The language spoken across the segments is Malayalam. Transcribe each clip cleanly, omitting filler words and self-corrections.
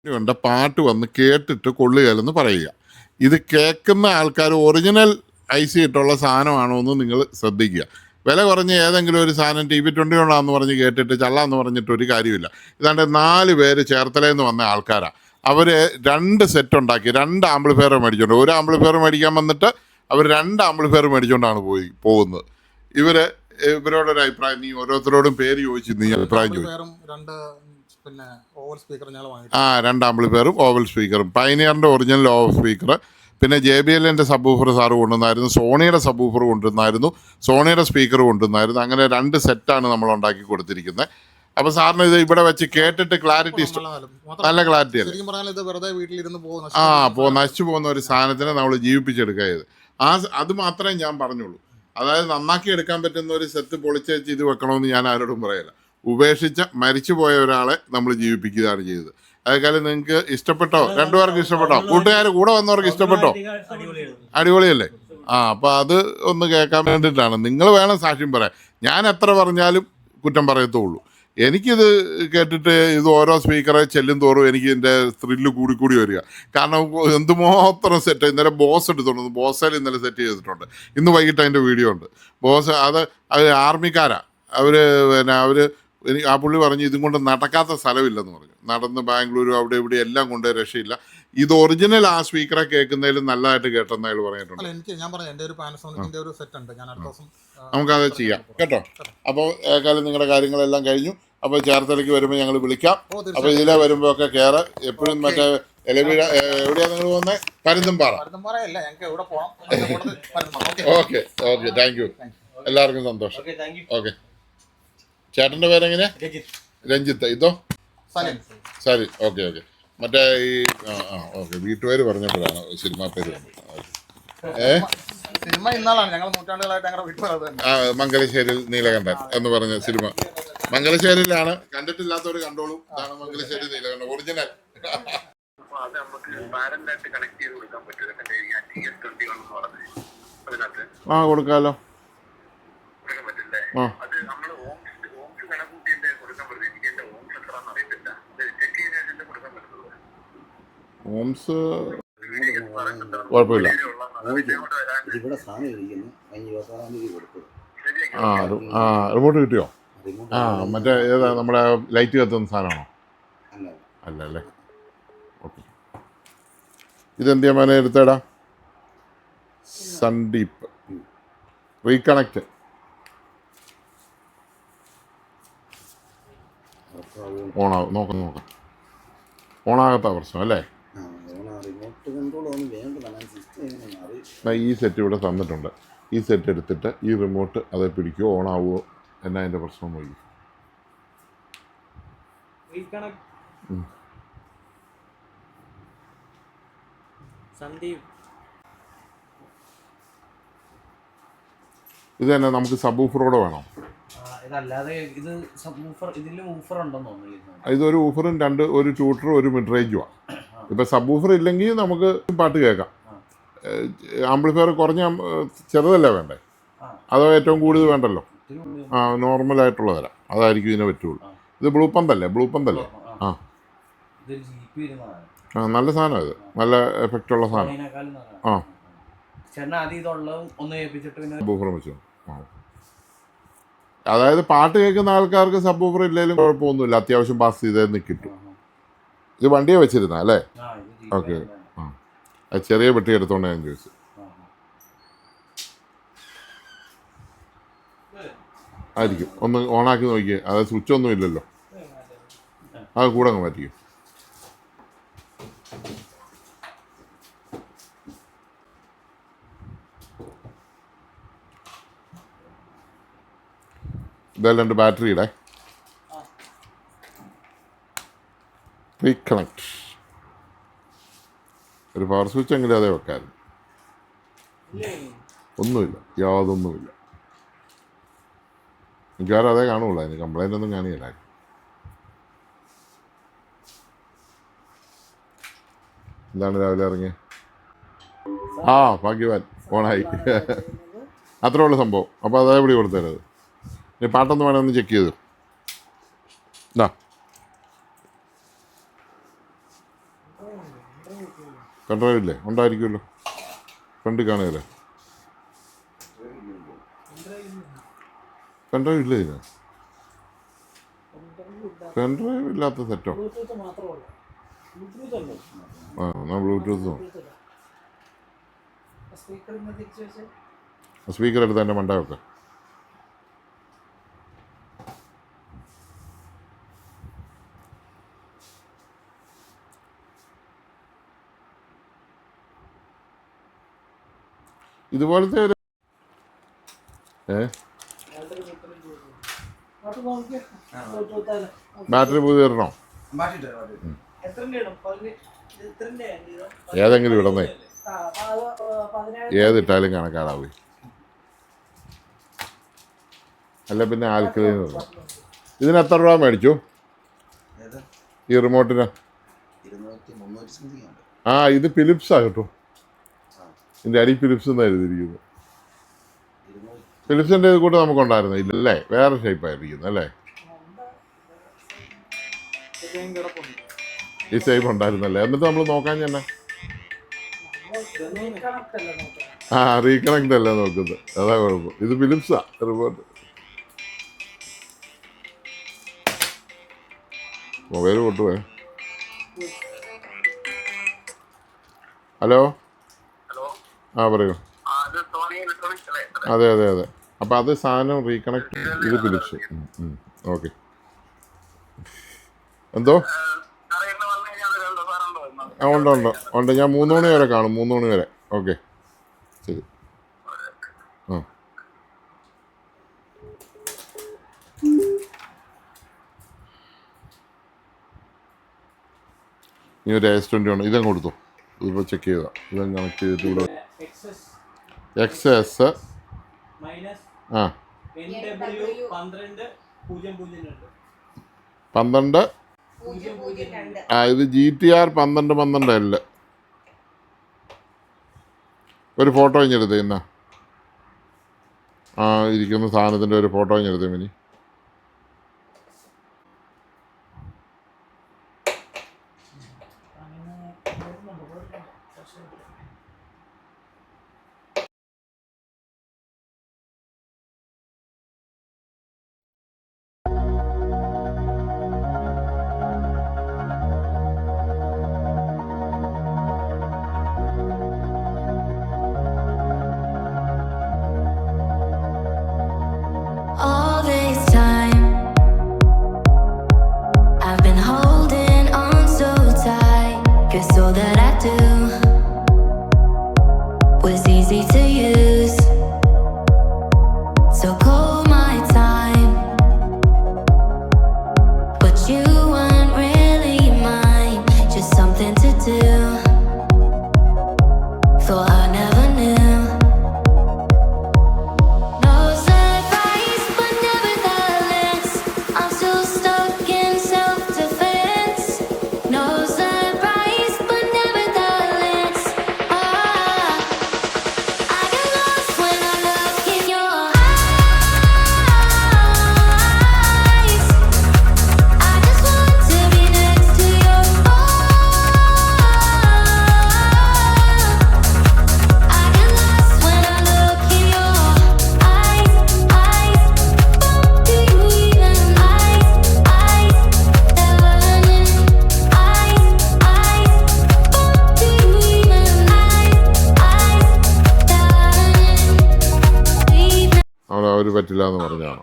ണ്ട് പാട്ട് വന്ന് കേട്ടിട്ട് കൊള്ളുകയല്ലെന്ന് പറയുക. ഇത് കേൾക്കുന്ന ആൾക്കാർ ഒറിജിനൽ ഐസി ഇട്ടുള്ള സാധനമാണോ എന്ന് നിങ്ങൾ ശ്രദ്ധിക്കുക. വില കുറഞ്ഞ ഏതെങ്കിലും ഒരു സാധനം TV20 കൊണ്ടാന്ന് പറഞ്ഞ് കേട്ടിട്ട് ചള്ളാന്ന് പറഞ്ഞിട്ട് ഒരു കാര്യമില്ല. ഇതാണ്ട് 4 പേര് ചേർത്തലയിൽ നിന്ന് വന്ന ആൾക്കാരാണ്. അവർ 2 സെറ്റ് ഉണ്ടാക്കി, 2 ആംപ്ലിഫയർ മേടിച്ചോണ്ട്, ഒരു ആംപ്ലിഫയർ മേടിക്കാൻ വന്നിട്ട് അവർ 2 ആംപ്ലിഫയർ മേടിച്ചുകൊണ്ടാണ് പോകുന്നത്. ഇവരോടൊരു അഭിപ്രായം, നീ ഓരോരുത്തരോടും പേര് ചോദിച്ചു, നീ അഭിപ്രായം ചോദിച്ചു. പിന്നെ ഓവൽ സ്പീക്കർ ഞങ്ങൾ വാങ്ങി. 2 ആംപ്ലിഫയറും ഓവൽ സ്പീക്കറും, പൈനിയറിൻ്റെ ഒറിജിനൽ ഓവൽ സ്പീക്കർ, പിന്നെ JBLൻ്റെ സബ്ബൂഫർ സാറ് കൊണ്ടുവന്നായിരുന്നു, സോണിയുടെ സബ്ബൂഫർ കൊണ്ടുവന്നായിരുന്നു, സോണിയുടെ സ്പീക്കർ കൊണ്ടുവന്നായിരുന്നു. അങ്ങനെ 2 സെറ്റാണ് നമ്മൾ ഉണ്ടാക്കി കൊടുത്തിരിക്കുന്നത്. അപ്പോൾ സാറിന് ഇത് ഇവിടെ വെച്ച് കേട്ടിട്ട് ക്ലാരിറ്റി നല്ല ക്ലാരിറ്റി അല്ലേ? നശിച്ചു പോകുന്ന ഒരു സാധനത്തിനെ നമ്മൾ ജീവിപ്പിച്ചെടുക്കുക. അത് മാത്രമേ ഞാൻ പറഞ്ഞുള്ളൂ. അതായത് നന്നാക്കി എടുക്കാൻ പറ്റുന്ന ഒരു സെറ്റ് പൊളിച്ചേച്ച് ഇത് വെക്കണമെന്ന് ഞാൻ ആരോടും പറയില്ല. ഉപേക്ഷിച്ച മരിച്ചുപോയ ഒരാളെ നമ്മൾ ജീവിപ്പിക്കുകയാണ് ചെയ്തത്. അതേക്കാലം നിങ്ങൾക്ക് ഇഷ്ടപ്പെട്ടോ? 2 പേർക്ക് ഇഷ്ടപ്പെട്ടോ? കൂട്ടുകാർ കൂടെ വന്നവർക്ക് ഇഷ്ടപ്പെട്ടോ? അടിപൊളിയല്ലേ? അപ്പം അത് ഒന്ന് കേൾക്കാൻ വേണ്ടിയിട്ടാണ്. നിങ്ങൾ വേണം സാക്ഷ്യം പറയാൻ. ഞാൻ എത്ര പറഞ്ഞാലും കുറ്റം പറയത്തുള്ളൂ. എനിക്കിത് കേട്ടിട്ട് ഇത് ഓരോ സ്പീക്കറെ ചെല്ലും തോറും എനിക്ക് ഇതിൻ്റെ ത്രില്ല് കൂടി വരിക. കാരണം എന്തുമാത്രം സെറ്റ്. ഇന്നലെ ബോസ് എടുത്തോണ്ട്, ബോസേൽ ഇന്നലെ സെറ്റ് ചെയ്തിട്ടുണ്ട്. ഇന്ന് വൈകിട്ട് അതിൻ്റെ വീഡിയോ ഉണ്ട്. ബോസ് അത് ആർമിക്കാരാണ്. അവർ ആ പുള്ളി പറഞ്ഞു ഇതും കൊണ്ട് നടക്കാത്ത സ്ഥലമില്ലെന്ന് പറഞ്ഞു. നടന്ന് ബാംഗ്ലൂരും അവിടെ ഇവിടെ എല്ലാം കൊണ്ട് രക്ഷയില്ല. ഇത് ഒറിജിനൽ ആ സ്പീക്കറെ കേൾക്കുന്നതിലും നല്ലതായിട്ട് കേട്ടെന്ന് അയാൾ പറഞ്ഞിട്ടുണ്ട്. നമുക്കത് ചെയ്യാം കേട്ടോ. അപ്പോൾ ഏക്കാലം നിങ്ങളുടെ കാര്യങ്ങളെല്ലാം കഴിഞ്ഞു. അപ്പോൾ ചേർത്തലയ്ക്ക് വരുമ്പോൾ ഞങ്ങൾ വിളിക്കാം. അപ്പോൾ ഇതിലെ വരുമ്പോൾ ഒക്കെ കയറ്. എപ്പോഴും മറ്റേ എലവീഴ എവിടെയാണ് നിങ്ങൾ പോകുന്നത്? പരുന്തുംപാറ. Okay thank you. എല്ലാവർക്കും സന്തോഷം. ഓക്കെ. ചേട്ടൻ്റെ പേരെങ്ങനെയാ? രഞ്ജിത്ത്. ഇതോ? സരി. ഓക്കെ. മറ്റേ ഈ ഓക്കെ, വീട്ടുപേര് പറഞ്ഞപ്പോഴാണ് സിനിമാ പേര് വന്നത്. മംഗലശ്ശേരിയിൽ നീലകണ്ഠൻ എന്ന് പറഞ്ഞ സിനിമ. മംഗലശ്ശേരിയിലാണ്. കണ്ടിട്ടില്ലാത്തവർ കണ്ടോളൂ. ഇതാണ് മംഗലശ്ശേരി നീലകണ്ഠൻ ഒറിജിനൽ. കൊടുക്കാലോ. ഓംസ് കുഴപ്പമില്ല. റിമോട്ട് കിട്ടിയോ? മറ്റേ ഏതാ നമ്മുടെ ലൈറ്റ് കത്തുന്ന സാധനമാണോ? അല്ലല്ലേ. ഓക്കെ. ഇതെന്തിയാ മോനെ എടുത്തേടാ? സൺഡീപ്പ് റീകണക്റ്റ്. ഓണാവും. നോക്കാം. ഓണാകത്ത പ്രശ്നം അല്ലേ? ഈ സെറ്റ് ഇവിടെ തന്നിട്ടുണ്ട്. ഈ സെറ്റ് എടുത്തിട്ട് ഈ റിമോട്ട് അത് പിടിക്കുമോ ഓണാവുമോ എന്നാ അതിൻ്റെ പ്രശ്നം നോക്കി. ഇത് തന്നെ നമുക്ക് സബ്വൂഫറോടെ വേണം. ഇതൊരു ഊഫറും ഒരു ട്യൂട്ടറും ഒരു മിഡ് റേഞ്ചുമാണ്. ഇപ്പം സബ്വൂഫർ ഇല്ലെങ്കിൽ നമുക്ക് പാട്ട് കേൾക്കാം. ആംപ്ലിഫയർ കുറഞ്ഞ ചെറുതല്ലേ വേണ്ടേ? അതോ ഏറ്റവും കൂടുതൽ വേണ്ടല്ലോ? നോർമലായിട്ടുള്ള തരാം. അതായിരിക്കും ഇതിനെ പറ്റുള്ളൂ. ഇത് ബ്ലൂ പന്തല്ലേ? നല്ല സാധനം. ഇത് നല്ല എഫക്റ്റുള്ള സാധനം. സബ്വൂഫർ വെച്ചു. അതായത് പാട്ട് കേൾക്കുന്ന ആൾക്കാർക്ക് സബ്വൂഫർ ഇല്ലെങ്കിലും കുഴപ്പമൊന്നുമില്ല. അത്യാവശ്യം പാസ് ചെയ്തേന്ന് കിട്ടും. ഇത് വണ്ടിയെ വെച്ചിരുന്ന അല്ലേ? ഓക്കെ. അത് ചെറിയ പെട്ടി എടുത്തോണ്ട് ഞാൻ ചോദിച്ചു. ആയിരിക്കും. ഒന്ന് ഓണാക്കി നോക്കിയേ. അത് സ്വിച്ച് ഒന്നും ഇല്ലല്ലോ. അത് കൂടെ അങ്ങ് മാറ്റിക്കും. ഇതെല്ലാം 2 ബാറ്ററിയുടെ റീകണക്ട്. ഒരു പവർ സ്വിച്ച് എങ്കിലും അതേ വെക്കാറുണ്ട്. ഒന്നുമില്ല, യാതൊന്നുമില്ല. മിക്കവാറും അതേ കാണുള്ളൂ. അതിന് കംപ്ലൈൻ്റ് ഒന്നും കാണിയില്ല. എന്താണ് രാവിലെ ഇറങ്ങി? ഭാഗ്യവാൻ. ഓണായി. അത്രേ ഉള്ളൂ സംഭവം. അപ്പോൾ അതേ പിടി കൊടുത്തരുത്. ഇനി പാട്ടൊന്ന് വേണമെങ്കിൽ ഒന്ന് ചെക്ക് ചെയ്തു. പെൺഡ്രൈവ് ഇല്ലേ? ഉണ്ടായിരിക്കുമല്ലോ, ഫ്രണ്ട് കാണുകയല്ലേ? പെൺഡ്രൈവ് ഇല്ല ഇതിന്. പെൺഡ്രൈവ് ഇല്ലാത്ത സെറ്റോ? ആ എന്നാൽ ബ്ലൂടൂത്ത് സ്പീക്കർ എടുത്ത് എൻ്റെ മണ്ട വെക്കാം. ഇതുപോലത്തെ ഒരു ബാറ്ററി പുതിയ ഇടണോ? ഏതെങ്കിലും ഇടന്നേ, ഏതിട്ടാലും കണക്കാടാവേ. അല്ല പിന്നെ ആൽക്കലൈൻ ഇടണം. ഇതിന് എത്ര രൂപ മേടിച്ചു ഈ റിമോട്ടിന്? ആ ഇത് ഫിലിപ്സാ കേട്ടോ. ഇതിൻ്റെ അടി ഫിലിപ്സ് എന്നാണ് എഴുതിയിരിക്കുന്നത്. ഫിലിപ്സിൻ്റെ ഇത് കൂട്ട് നമുക്കുണ്ടായിരുന്നു ഇല്ലല്ലേ? വേറെ ഷേപ്പായിരിക്കുന്നു അല്ലേ? ഈ ഷേപ്പ് ഉണ്ടായിരുന്നല്ലേ? എന്നിട്ട് നമ്മൾ നോക്കാൻ തന്നെ റീകണക്ട് അല്ല നോക്കുന്നത്, അതാ കുഴപ്പം. ഇത് ഫിലിപ്സാ റിമോട്ട്. മൊബൈൽ പൊട്ടുവേ. ഹലോ, ആ പറയൂ. അതെ അതെ അതെ. അപ്പം അത് സാധനം റീകണക്ട്, ഇത് ഫിലിപ്സ്. ഓക്കെ. എന്തോ? ആ ഉണ്ട് ഉണ്ട് ഉണ്ട്. ഞാൻ 3 മണി വരെ കാണും, 3 മണി വരെ. ഓക്കെ ശരി. ആ ഇനി ഒരു S20 ഉണ്ട്, ഇതങ്ങ് കൊടുത്തു. ഇതിപ്പോൾ ചെക്ക് ചെയ്താൽ ഇതങ്ങ് കണക്ട് ചെയ്തിട്ട് ഇവിടെ XS ആ 12 ആ ഇത് GTR 1212L. ഒരു ഫോട്ടോ ഇഞ്ഞെടുത്തേ എന്നാ ആ ഇരിക്കുന്ന സാധനത്തിൻ്റെ ഒരു ഫോട്ടോ ഇഞ്ഞെടുത്തേ മിനി. All this time, I've been holding on so tight, 'cause all that I do was easy to use. So call my time, but you weren't really mine, just something to do. Thought I never knew. No surprise, but nevertheless, I'm still stuck in self-defense. No surprise, but nevertheless, I get lost when I look in your eyes. I just want to be next to your I get lost when I look in your eyes. Do you even learning? Do you even അവിടെ അവർ പറ്റില്ല എന്ന് പറഞ്ഞാണ്.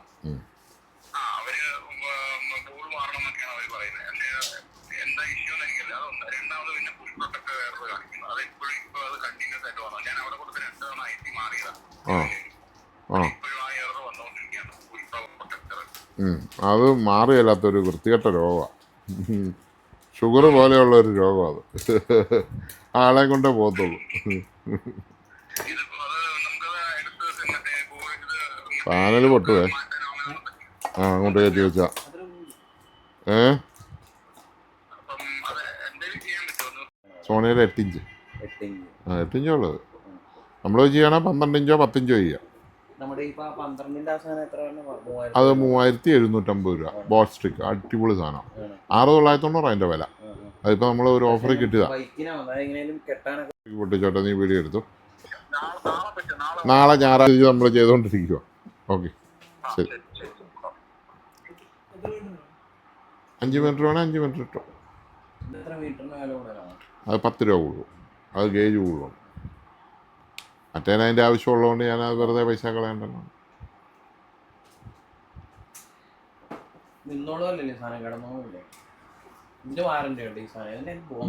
ആ ആ അത് മാറിയല്ലാത്തൊരു വൃത്തികെട്ട രോഗമാണ്. ഷുഗർ പോലെയുള്ള ഒരു രോഗം അത്. ആളെ കൊണ്ടേ പോകത്തുള്ളൂ. പാനൽ പൊട്ടുവേ. ആ അങ്ങോട്ട് കയറ്റി വെച്ചാ സോണിയുടെ 8 ഇഞ്ച്. ആ 8 ഇഞ്ചോ ഉള്ളത്. നമ്മൾ ചെയ്യണേ 12 ഇഞ്ചോ 10 ഇഞ്ചോ ചെയ്യാം. അത് 3750 രൂപ. ബോട്ട് സ്റ്റിക്ക് അടിപൊളി സാധനം. 6990 അതിൻ്റെ വില. അതിപ്പോൾ നമ്മൾ ഒരു ഓഫർ കിട്ടിയതാ. ബൈക്കിനാണ് പൊട്ടിച്ചോട്ടെ, നീ വീഡിയോ എടുത്തു. നാളെ ഞായറാഴ്ച നമ്മൾ ചെയ്തുകൊണ്ടിരിക്കുക. ഓക്കെ ശരി. 5 മീറ്റർ വേണേൽ 5 മീറ്റർ ഇട്ടോ. അത് 10 രൂപ കൂടും. അത് ഗേജ് കൂടും. മറ്റേന് അതിൻ്റെ ആവശ്യമുള്ളതുകൊണ്ട് ഞാൻ അത് വെറുതെ പൈസ കളയണ്ടല്ലോ.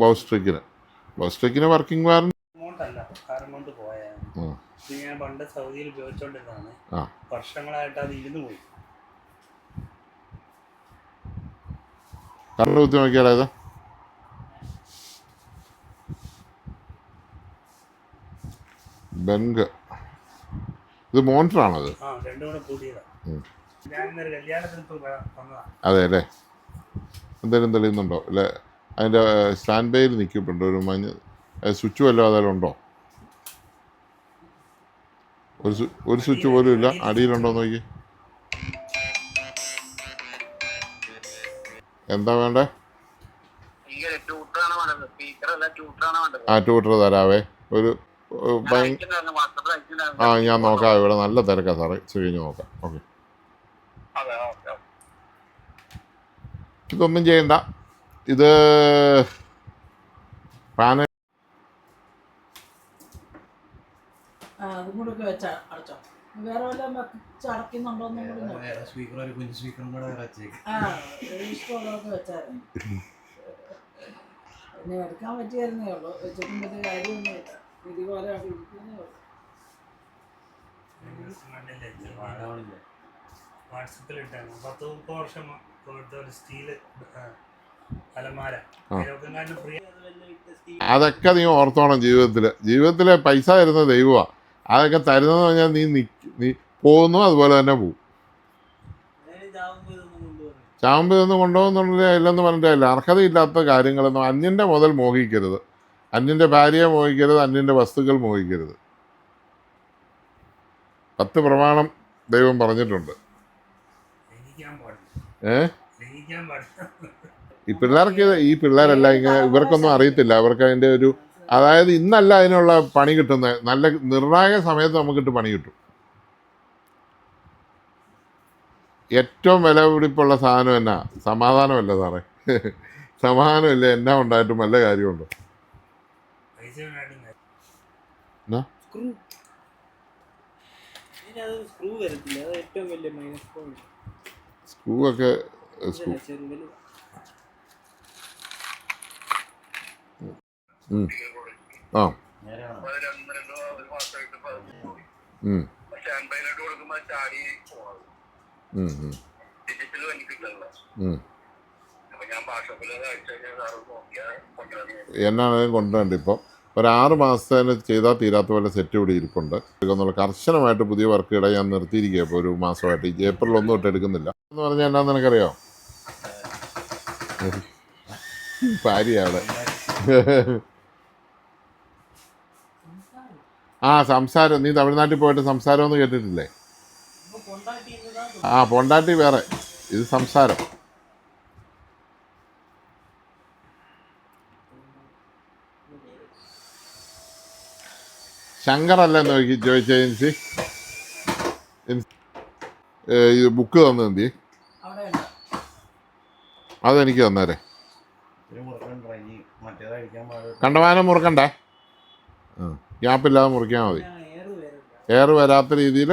ബോസ്ട്രിക്കിന് വർക്കിംഗ് വാറണ്ടി കൊണ്ട് പോയാൽ ഞാൻ പണ്ട് സൗദിയിൽ ഉപയോഗിച്ചോണ്ടിരുന്നതാണ്. വർഷങ്ങളായിട്ട് അത് ഇരുന്ന് പോയി. കറണ്ട് കുത്തി നോക്കിയാലോ ഇത്? ബെങ്ക് ഇത് മോണിറ്ററാണത്. അതെ അല്ലേ? എന്തെങ്കിലും തെളിയുന്നുണ്ടോ? അല്ലെ അതിൻ്റെ സ്റ്റാൻഡ് ബൈയിൽ നിൽക്കുന്നുണ്ടോ? ഒരു മഞ്ഞ സ്വിച്ച് വല്ലതും അതെല്ലാം ഉണ്ടോ? ഒരു സ്വിച്ച് പോലും ഇല്ല. അടിയിലുണ്ടോ നോക്കി. എന്താ വേണ്ടേ? ട്യൂട്ടർ തരാവേ. ഒരു ഞാൻ നോക്കാം. ഇവിടെ നല്ല തിരക്കാ സാറേ. കഴിഞ്ഞ് നോക്കാം. ഓക്കെ. ഇതൊന്നും ചെയ്യണ്ട. ഇത് പാനൽ എടുക്കാൻ പറ്റിയായിരുന്നേ ഉള്ളൂ. വെച്ചിട്ടും പറ്റിയ കാര്യമൊന്നുമില്ല. ഇതുപോലെ അവിടെ ഇരിക്കുന്നേ ഉള്ളൂ. വാട്സപ്പിൽ ഇട്ടാണ് 10-30 വർഷം ഒരു സ്റ്റീല് അലമാര. അതൊക്കെ നീ ഓർത്തോണം. ജീവിതത്തിലെ പൈസ തരുന്ന ദൈവമാണ്. അതൊക്കെ തരുന്നതെന്ന് പറഞ്ഞാൽ നീ പോകുന്നു, അതുപോലെ തന്നെ പോവും. ചാമ്പ് ഇതൊന്നും കൊണ്ടുപോകുന്നുള്ള ഇല്ലെന്ന് പറഞ്ഞിട്ടില്ല. അർഹതയില്ലാത്ത കാര്യങ്ങളൊന്നും അന്യൻ്റെ മുതൽ മോഹിക്കരുത്. അന്യൻ്റെ ഭാര്യയെ മോഹിക്കരുത്. അന്യൻ്റെ വസ്തുക്കൾ മോഹിക്കരുത്. 10 പ്രമാണം ദൈവം പറഞ്ഞിട്ടുണ്ട്. ഈ പിള്ളേരെല്ലാം ഇങ്ങനെ ഇവർക്കൊന്നും അറിയത്തില്ല. അവർക്ക് അതിൻ്റെ ഒരു അതായത് ഇന്നല്ല അതിനുള്ള പണി കിട്ടുന്നത്. നല്ല നിർണായക സമയത്ത് നമുക്കിട്ട് പണി കിട്ടും. ഏറ്റവും വില പിടിപ്പുള്ള സാധനം എന്നാ? സമാധാനമല്ല സാറേ. സമാധാനമില്ല. എന്നാ ഉണ്ടായിട്ടും വല്ല കാര്യമുണ്ടോ? സ്ക്രൂ ഒക്കെ എന്നാണെങ്കിലും കൊണ്ടുവരണ്ട. ഇപ്പം ഒരു 6 മാസത്തേന് ചെയ്താൽ തീരാത്ത പോലെ സെറ്റ് ഇവിടെ ഇരിപ്പുണ്ട്. എന്നുള്ള കർശനമായിട്ട് പുതിയ വർക്കുകളെ ഞാൻ നിർത്തിയിരിക്കുക. ഇപ്പോൾ ഒരു മാസമായിട്ട് ഏപ്രിൽ 1 തൊട്ട് എടുക്കുന്നില്ല എന്ന് പറഞ്ഞാൽ എന്നാന്ന് നിനക്കറിയോ? ഭാര്യ അവിടെ സംസാരം. നീ തമിഴ്നാട്ടിൽ പോയിട്ട് സംസാരം ഒന്നും കേട്ടിട്ടില്ലേ? പൊണ്ടാട്ടി വേറെ, ഇത് സംസാരം. ശങ്കറല്ലെന്ന് ചോദിച്ച ഏജൻസി ഇത് ബുക്ക് തന്നെന്തി അതെനിക്ക് തന്നേരെ. കണ്ടമാനം മുറുക്കണ്ടേ? ഗ്യാപ്പില്ലാതെ മുറിക്കാൻ മതി. എയർ വരാത്ത രീതിയിൽ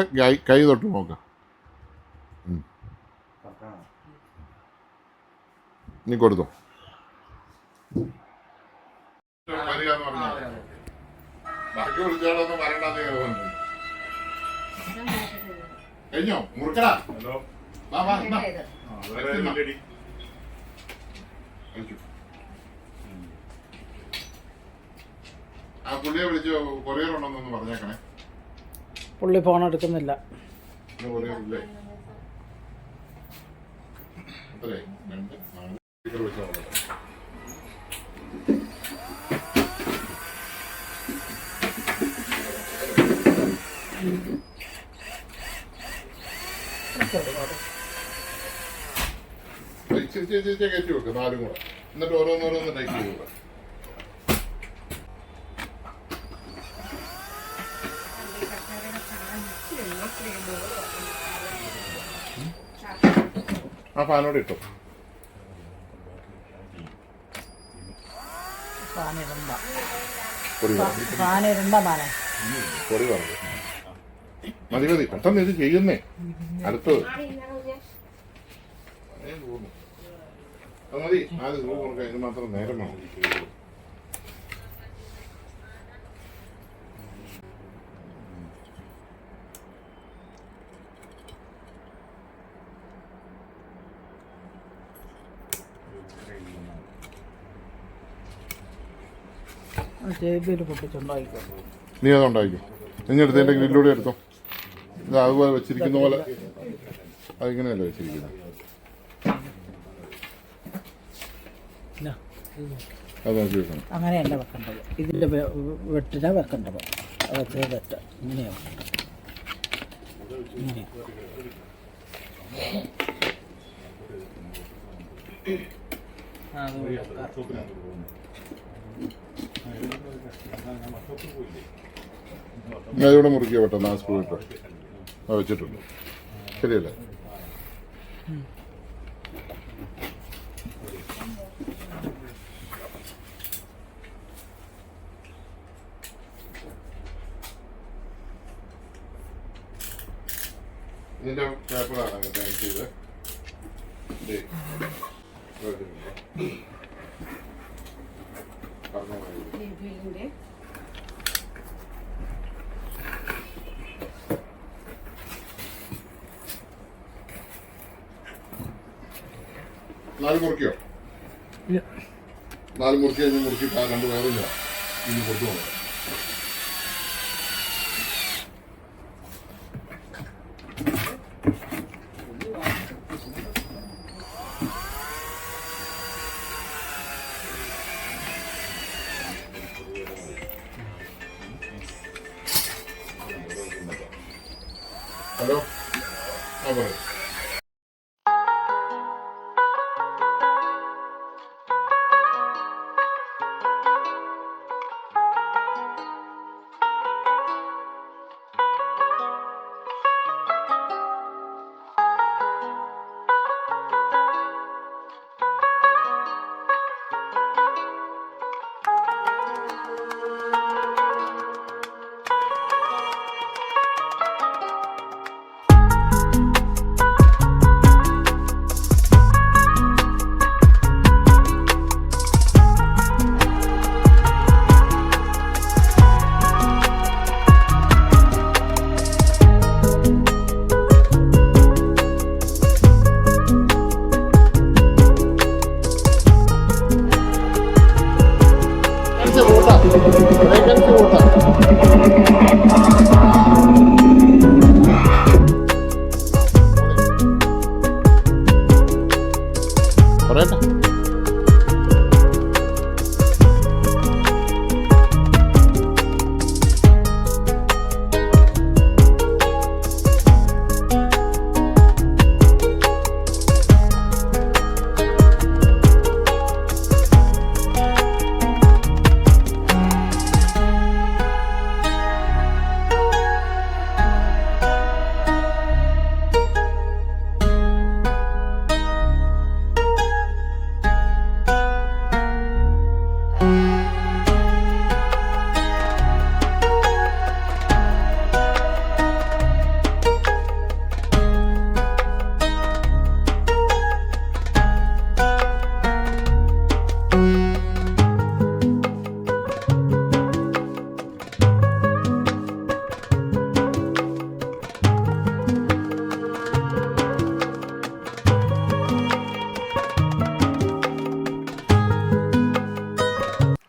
കൈ തൊട്ട് നോക്കാം. നീ കൊടുത്തോ. കഴിഞ്ഞോ? മുറുക്കടാ. ആ പുള്ളിയെ വിളിച്ച് കൊറിയർ ഉണ്ടോന്നൊന്ന് പറഞ്ഞേക്കണേ. പുള്ളി ഫോൺ എടുക്കുന്നില്ല. കൊറിയർ ഇല്ലേ? അത്രേ 2 4 വെച്ചാൽ കയറ്റി വെക്ക് 4 കൂടെ. എന്നിട്ട് ഓരോന്നോരോന്ന് ടൈപ്പ് ചെയ്തു. ആ ഫാനോട് ഇട്ടു. പൊടി പൊടി പറഞ്ഞു. മതി മതി പെട്ടെന്ന് ഇത് ചെയ്യുന്നേ. അടുത്തത് അത് മതി. ആദ്യം ഗ്ലൂ കൊടുക്കാം. ഇത് മാത്രം നേരം വേണം. നീ അതുണ്ടായിരിക്കും. നിങ്ങൾ എടുത്തതിൻ്റെ ഗ്രില്ലൂടെ എടുത്തോ. ഇത് അതുപോലെ വെച്ചിരിക്കുന്ന പോലെ അതിങ്ങനെയല്ല വെച്ചിരിക്കുന്നത്. അത് നോക്കി വെക്കണം. അങ്ങനെയല്ല വെക്കേണ്ടത്. ഇതിൻ്റെ വെട്ടിനാ വെക്കേണ്ടത്. അതൊക്കെ വെട്ട് ഇങ്ങനെയാണ് ഇങ്ങനെ. അതിവിടെ മുറുക്കിയ പെട്ടെന്ന് ആ സ്ക്രൂ ഇട്ടോ. അത് വെച്ചിട്ടുണ്ട്. ശരിയല്ലേ? ഇതിന്റെ പേപ്പറാണ് ടൈം ചെയ്ത് നാല് മുറുക്കിയോ? 4 മുറുക്കി കഴിഞ്ഞ് മുറുക്കിയിട്ട് ആ 2 വേറെ ഇനി കൊണ്ടുപോകണം. ഹലോ, ആ പറയും. പറയട്ടെ.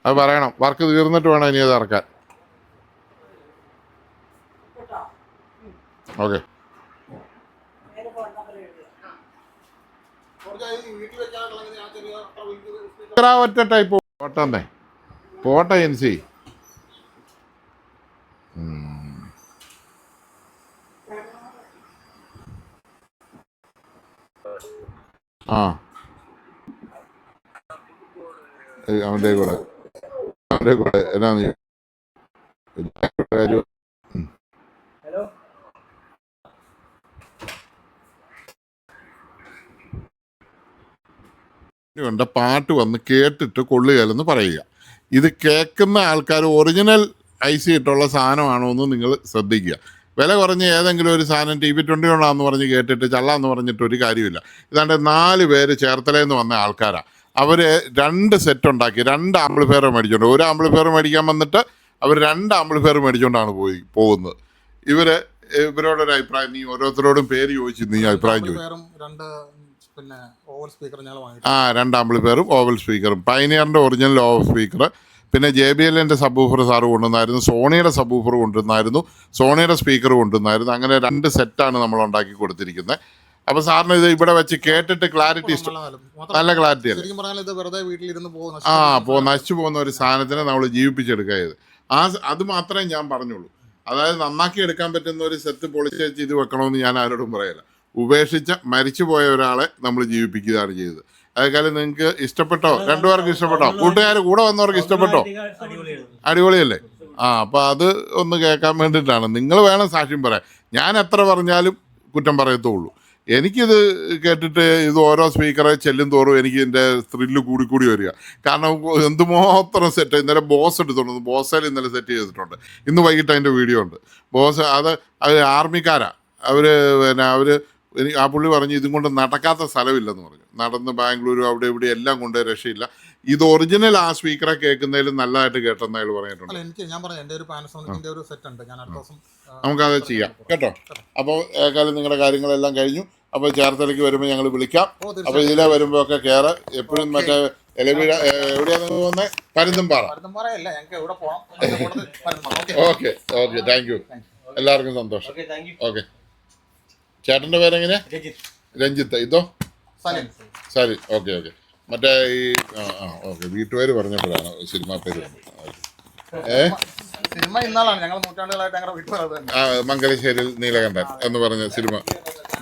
അത് പറയണം. വർക്ക് തീർന്നിട്ട് വേണം ഇനി അത് ഇറക്കാൻ. ഓക്കെ. ഒറ്റ ടൈപ്പ് പോട്ടെ പോട്ടെ എൻസി. ആ അവൻ്റെ കൂടെ എന്നാന്ന് കാര്യം ഹലോ ണ്ട് പാട്ട് വന്ന് കേട്ടിട്ട് കൊള്ളുകയല്ലെന്ന് പറയുക. ഇത് കേൾക്കുന്ന ആൾക്കാർ ഒറിജിനൽ ഐസി ഇട്ടുള്ള സാധനമാണോ എന്ന് നിങ്ങൾ ശ്രദ്ധിക്കുക. വില കുറഞ്ഞ ഏതെങ്കിലും ഒരു സാധനം TV20 കൊണ്ടാന്ന് പറഞ്ഞ് കേട്ടിട്ട് ചള്ളാന്ന് പറഞ്ഞിട്ട് ഒരു കാര്യമില്ല. ഇതാണ്ട് 4 പേര് ചേർത്തലയിൽ നിന്ന് വന്ന ആൾക്കാരാണ്. അവർ 2 സെറ്റ് ഉണ്ടാക്കി, 2 ആംപ്ലിഫയർ മേടിച്ചുകൊണ്ട്, ഒരു ആംപ്ലിഫയർ മേടിക്കാൻ വന്നിട്ട് അവർ 2 ആംപ്ലിഫയർ മേടിച്ചുകൊണ്ടാണ് പോകുന്നത്. ഇവരോടൊരു അഭിപ്രായം, നീ ഓരോരുത്തരോടും പേര് ചോദിച്ചു, നീ അഭിപ്രായം ചോദിച്ചു. പിന്നെ ഓവൽ സ്പീക്കർ ഞങ്ങൾ വാങ്ങി. 2 ആംപ്ലിഫയറും ഓവൽ സ്പീക്കറും, പൈനിയറിൻ്റെ ഒറിജിനൽ ഓവൽ സ്പീക്കർ, പിന്നെ JBLൻ്റെ സബ്ബൂഫർ സാറ് കൊണ്ടുവന്നായിരുന്നു, സോണിയുടെ സബ്ബൂഫർ കൊണ്ടുവന്നായിരുന്നു, സോണിയുടെ സ്പീക്കർ കൊണ്ടുവന്നായിരുന്നു. അങ്ങനെ 2 സെറ്റാണ് നമ്മൾ ഉണ്ടാക്കി കൊടുത്തിരിക്കുന്നത്. അപ്പോൾ സാറിന് ഇത് ഇവിടെ വെച്ച് കേട്ടിട്ട് ക്ലാരിറ്റി നല്ല ക്ലാരിറ്റി അല്ല. ശരിക്കും പറഞ്ഞാൽ ഇത് വെറുതെ വീട്ടിലിരുന്ന് നശിച്ചു പോകുന്ന ഒരു സാധനത്തിനെ നമ്മൾ ജീവിപ്പിച്ചെടുക്കുക ചെയ്ത്. അത് മാത്രമേ ഞാൻ പറഞ്ഞുള്ളൂ. അതായത് നന്നാക്കി എടുക്കാൻ പറ്റുന്ന ഒരു സെറ്റ് പൊളിച്ച് ഇത് വെക്കണമെന്ന് ഞാൻ ആരോടും പറയില്ല. ഉപേക്ഷിച്ച മരിച്ചുപോയ ഒരാളെ നമ്മൾ ജീവിപ്പിക്കുകയാണ് ചെയ്തത്. അതേക്കാലം നിങ്ങൾക്ക് ഇഷ്ടപ്പെട്ടോ? 2 പേർക്ക് ഇഷ്ടപ്പെട്ടോ? കൂട്ടുകാർ കൂടെ വന്നവർക്ക് ഇഷ്ടപ്പെട്ടോ? അടിപൊളിയല്ലേ? അപ്പോൾ അത് ഒന്ന് കേൾക്കാൻ വേണ്ടിയിട്ടാണ്. നിങ്ങൾ വേണം സാക്ഷ്യം പറയാൻ. ഞാൻ എത്ര പറഞ്ഞാലും കുറ്റം പറയത്തുള്ളൂ. എനിക്കിത് കേട്ടിട്ട് ഇത് ഓരോ സ്പീക്കറെ ചെല്ലും തോറും എനിക്ക് ഇതിൻ്റെ ത്രില്ല് കൂടി വരിക. കാരണം എന്തുമാത്രം സെറ്റ്. ഇന്നലെ ബോസ് എടുത്തോണ്ട്, ബോസയിൽ ഇന്നലെ സെറ്റ് ചെയ്തിട്ടുണ്ട്. ഇന്ന് വൈകിട്ട് അതിൻ്റെ വീഡിയോ ഉണ്ട്. ബോസ് അത് ആർമിക്കാരാണ്. അവർ ആ പുള്ളി പറഞ്ഞു ഇതും കൊണ്ട് നടക്കാത്ത സ്ഥലമില്ലെന്ന് പറഞ്ഞു. നടന്ന് ബാംഗ്ലൂർ അവിടെ ഇവിടെ എല്ലാം കൊണ്ട് രക്ഷയില്ല. ഇത് ഒറിജിനൽ ആ സ്പീക്കറെ കേൾക്കുന്നതിലും നല്ലതായിട്ട് കേട്ടെന്ന് അയാൾ പറഞ്ഞിട്ടുണ്ട്. ഞാൻ പറഞ്ഞു എൻ്റെ ഒരു പാനസോണിക്കിൻ്റെ ഒരു സെറ്റ് ഉണ്ട്. ഞാൻ അടുത്ത ദിവസം നമുക്കത് ചെയ്യാം കേട്ടോ. അപ്പോൾ ഏക്കാലം നിങ്ങളുടെ കാര്യങ്ങളെല്ലാം കഴിഞ്ഞു. അപ്പോൾ ചേർത്തലയ്ക്ക് വരുമ്പോൾ ഞങ്ങൾ വിളിക്കാം. അപ്പോൾ ഇതിലെ വരുമ്പോൾ ഒക്കെ കയറ്. എപ്പോഴും മറ്റേ എലവീഴ എവിടെയാണ് പോകുന്നത്? പരുന്തുംപാറ. Okay thank you. എല്ലാവർക്കും സന്തോഷം. ഓക്കെ. ചേട്ടൻ്റെ പേരെങ്ങനെ? രഞ്ജിത്ത്. ഇതോ? സരി. ഓക്കെ. മറ്റേ ഈ ഓക്കെ വീട്ടുപേര് പറഞ്ഞപ്പോഴാണ് സിനിമ പേര് സിനിമ ഇന്നാളാണ് ഞങ്ങൾ നൂറ്റാണ്ടുകളായിട്ട് ഞങ്ങളുടെ വീട്ടിൽ മംഗലശ്ശേരിയിൽ നീലകണ്ഠൻ എന്ന് പറഞ്ഞ സിനിമ.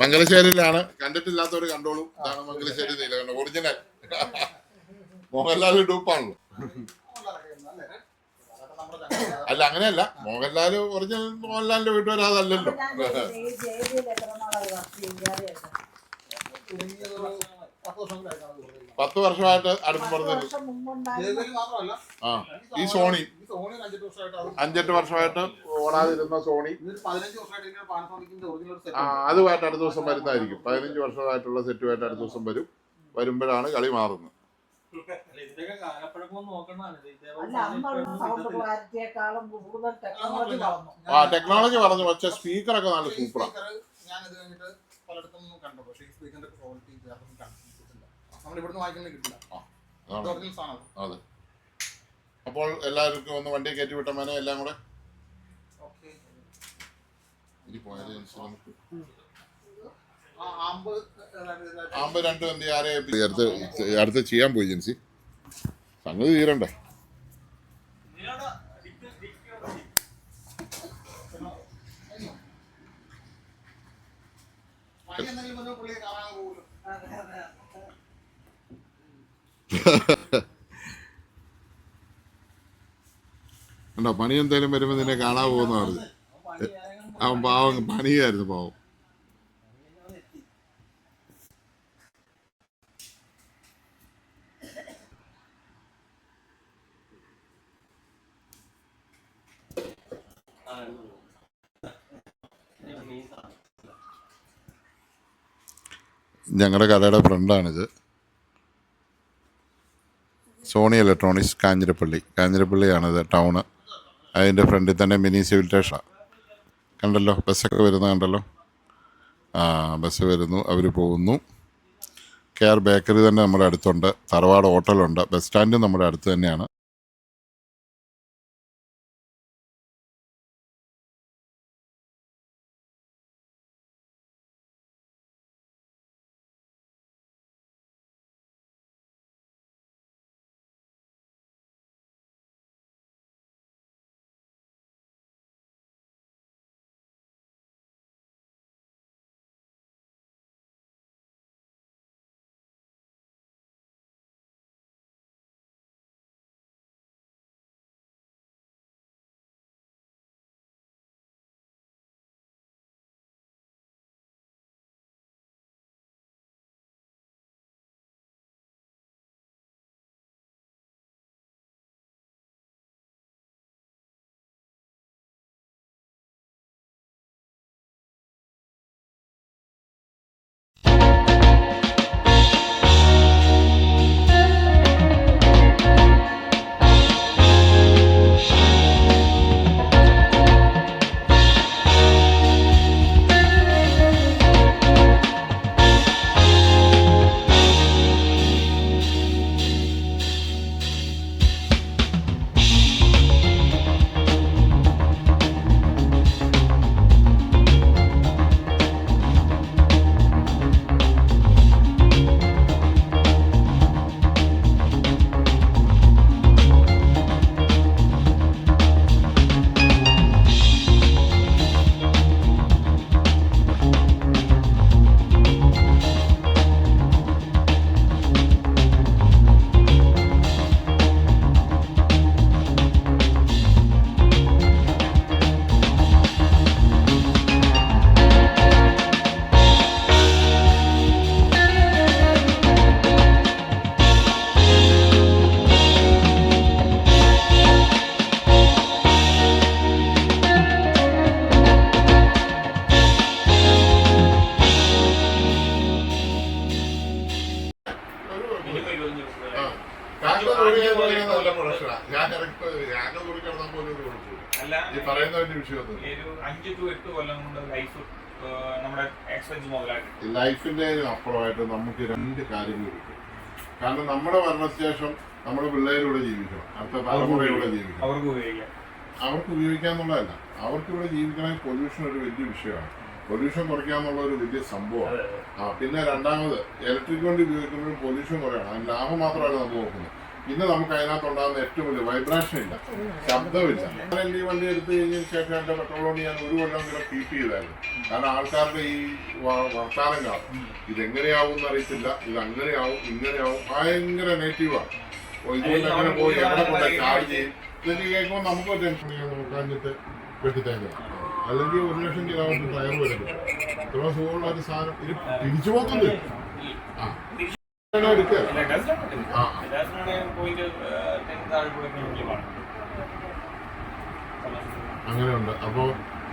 മംഗലശ്ശേരിയിലാണ്. കണ്ടിട്ടില്ലാത്തവർ കണ്ടോളൂ. ഇതാണ് മംഗലശ്ശേരി നീലകണ്ഠൻ ഒറിജിനൽ. മോഹൻലാൽ ഡൂപ്പാണല്ലോ. അല്ല അങ്ങനെയല്ല, മോഹൻലാൽ ഒറിജിനൽ മോഹൻലാലിന്റെ വീട്ടുകാർ അതല്ലല്ലോ. 10 വർഷമായിട്ട് അടുത്ത് പറഞ്ഞത്. ഈ സോണി 5-8 വർഷമായിട്ട് ഓടാതിരുന്ന സോണി അതുമായിട്ട് അടുത്ത ദിവസം വരുന്നതായിരിക്കും. 15 വർഷമായിട്ടുള്ള സെറ്റുമായിട്ട് അടുത്ത ദിവസം വരുമ്പോഴാണ് കളി മാറുന്നത്. ടെക്നോളജി പറഞ്ഞു. പക്ഷെ സ്പീക്കറൊക്കെ നല്ല സൂപ്പറാണ്. അതെ. അപ്പോൾ എല്ലാവർക്കും ഒന്ന് വണ്ടി കയറ്റി വിട്ടമാനെ എല്ലാം കൂടെ ആമ്പ് 2 എന്ത് ആരെ അടുത്ത് ചെയ്യാൻ പോയി ജൻസി. സംഗതി തീരണ്ടേ? ഉണ്ടോ? പണി എന്തായാലും വരുമ്പോൾ നിന്നെ കാണാൻ പോകുന്ന പറഞ്ഞു. അവൻ പാവം പണിയായിരുന്നു പാവം. ഞങ്ങളുടെ കടയുടെ ഫ്രണ്ടാണിത്. സോണി ഇലക്ട്രോണിക്സ് കാഞ്ഞിരപ്പള്ളിയാണിത് ടൗണ്. അതിൻ്റെ ഫ്രണ്ടിൽ തന്നെ മിനി സിവിൽ സ്റ്റേഷനാണ്. കണ്ടല്ലോ ബസ്സൊക്കെ വരുന്നത് കണ്ടല്ലോ. ബസ് വരുന്നു, അവർ പോകുന്നു. കെയർ ബേക്കറി തന്നെ നമ്മുടെ അടുത്തുണ്ട്. തറവാട് ഹോട്ടലുണ്ട്. ബസ് സ്റ്റാൻഡും നമ്മുടെ അടുത്ത് തന്നെയാണ്. ഇപ്പൊ ആകെ കൊടുക്കണം പോലും ഒരു കുഴപ്പമില്ല. അല്ല ഈ പറയുന്ന ഒരു വിഷയമൊന്നും ഒരു 5 to 8 കൊല്ലം കൊണ്ട് ലൈഫ് നമ്മുടെ എക്സ്പെൻസ് മുതലാക്കി ലൈഫിന്റെ അപ്പുറമായിട്ട് നമുക്ക് രണ്ട് കാര്യങ്ങൾ കിട്ടും. കാരണം നമ്മുടെ മരണശേഷം നമ്മുടെ പിള്ളേരിലൂടെ ജീവിക്കണം, അടുത്ത തലമുറയിലൂടെ ജീവിക്കണം. അവർക്ക് ഉപയോഗിക്കാം. അവർക്ക് ഉപയോഗിക്കാന്നുള്ളതല്ല, അവർക്ക് ഇവിടെ ജീവിക്കണമെങ്കിൽ പൊല്യൂഷൻ ഒരു വലിയ വിഷയമാണ്. പൊല്യൂഷൻ കുറയ്ക്കാന്നുള്ള ഒരു വലിയ സംഭവമാണ്. പിന്നെ രണ്ടാമത് ഇലക്ട്രിക് വണ്ടി ഉപയോഗിക്കുമ്പോഴും പൊല്യൂഷൻ കുറയണം. അതിന് ലാഭം മാത്രമല്ല നമ്മൾ നോക്കുന്നത്. പിന്നെ നമുക്ക് അതിനകത്തുണ്ടാകുന്ന ഏറ്റവും വലിയ വൈബ്രേഷൻ ഇല്ല, ശബ്ദമില്ല. ഞാൻ ഈ വണ്ടി എടുത്തു കഴിഞ്ഞതിന് ശേഷം എൻ്റെ പെട്രോൾ വണ്ടി ഞാൻ ഒരു കൊല്ലം കൂടെ കീപ്പ് ചെയ്തായിരുന്നു. കാരണം ആൾക്കാരുടെ ഈ വർത്താനം കാണും, ഇതെങ്ങനെയാവും എന്നറിയത്തില്ല, ഇത് അങ്ങനെയാവും ഇങ്ങനെയാവും, ഭയങ്കര നെഗറ്റീവാണ്. ഇതുകൊണ്ട് എങ്ങനെ പോയി എവിടെ കൊണ്ട് ചാർജ് ചെയ്യും ഇതൊക്കെ കേൾക്കുമ്പോൾ നമുക്ക് ടെൻഷൻ നോക്കാഞ്ഞിട്ട് വെട്ടിത്തേക്കണം. അല്ലെങ്കിൽ 1,00,000 കിലോമീറ്റർ ടയർ വരും. ഇത്ര സുഖമുള്ള ഒരു സാധനം ഇത് തിരിച്ചു പോകുന്നില്ല. എടുക്കുക അങ്ങനെയുണ്ട്. അപ്പൊ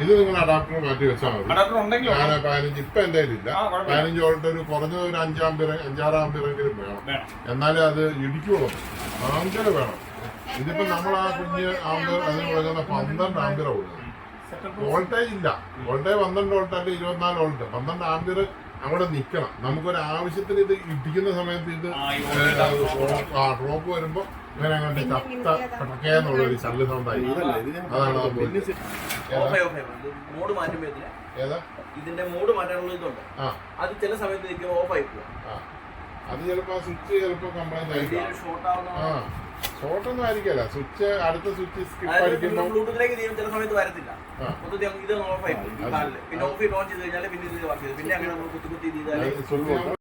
ഇത് നിങ്ങൾ അഡാപ്റ്റർ മാറ്റി വെച്ചാൽ മതി. ഞാൻ 15 ഇപ്പൊ എന്റെ കയ്യിലില്ല. 15 വോൾട്ട് ഒരു കുറഞ്ഞ ഒരു 5 ആമ്പിയർ 5-6 ആമ്പിയറെങ്കിലും വേണം. എന്നാലേ അത് ഇടിക്കുള്ളൂ. ഭയങ്കര വേണം. ഇതിപ്പോ നമ്മൾ ആ കുഞ്ഞ് ആമ്പിയർ അതിന് കൊടുക്കുന്ന 12 ആമ്പിയർ കൊടുക്കുന്നത്. വോൾട്ടേജ് ഇല്ല. വോൾട്ടേജ് 12 വോൾട്ട് അല്ല 24 വോൾട്ട്. 12 ആമ്പിയർ അവിടെ നിൽക്കണം. നമുക്കൊരു ആവശ്യത്തിന് ഇത് ഇടിക്കുന്ന സമയത്ത് ഇത് ഡ്രോപ്പ് വരുമ്പോ ഇങ്ങനെ അങ്ങോട്ട് ചത്ത പടക്കേന്നുള്ള ഒരു ചല്ല് സൗണ്ടായി. അതാണ് മോഡ് മാറ്റുമ്പോ ഏതാ ഇതിന്റെ മോഡ് മാറ്റാനുള്ള ഇതുണ്ട്. അത് ചില സമയത്ത് നിൽക്കുമ്പോൾ ഓഫ് ആയി പോകും. അത് ചിലപ്പോ സ്വിച്ച് ചിലപ്പോ കംപ്ലൈന്റ് ആയിരിക്കും. ഷോർട്ട് ആവുന്ന ഷോർട്ടൊന്നും ആയിരിക്കല്ല. സ്വിച്ച് അടുത്ത സ്വിച്ച് സ്കിപ്പ് അടിക്കുമ്പോൾ ബ്ലൂടൂത്തിലേക്ക് ചില സമയത്ത് വരത്തില്ല. മൊത്തത്തിൽ ഇത് ഓഫ് ആയി പോകും. പിന്നെ ഓഫ് ചെയ്ത് ഓൺ ചെയ്ത് കഴിഞ്ഞാൽ പിന്നെ ഇത് വർക്ക് ചെയ്ത് പിന്നെ അങ്ങനെ നമ്മൾ കുത്തി ചെയ്താൽ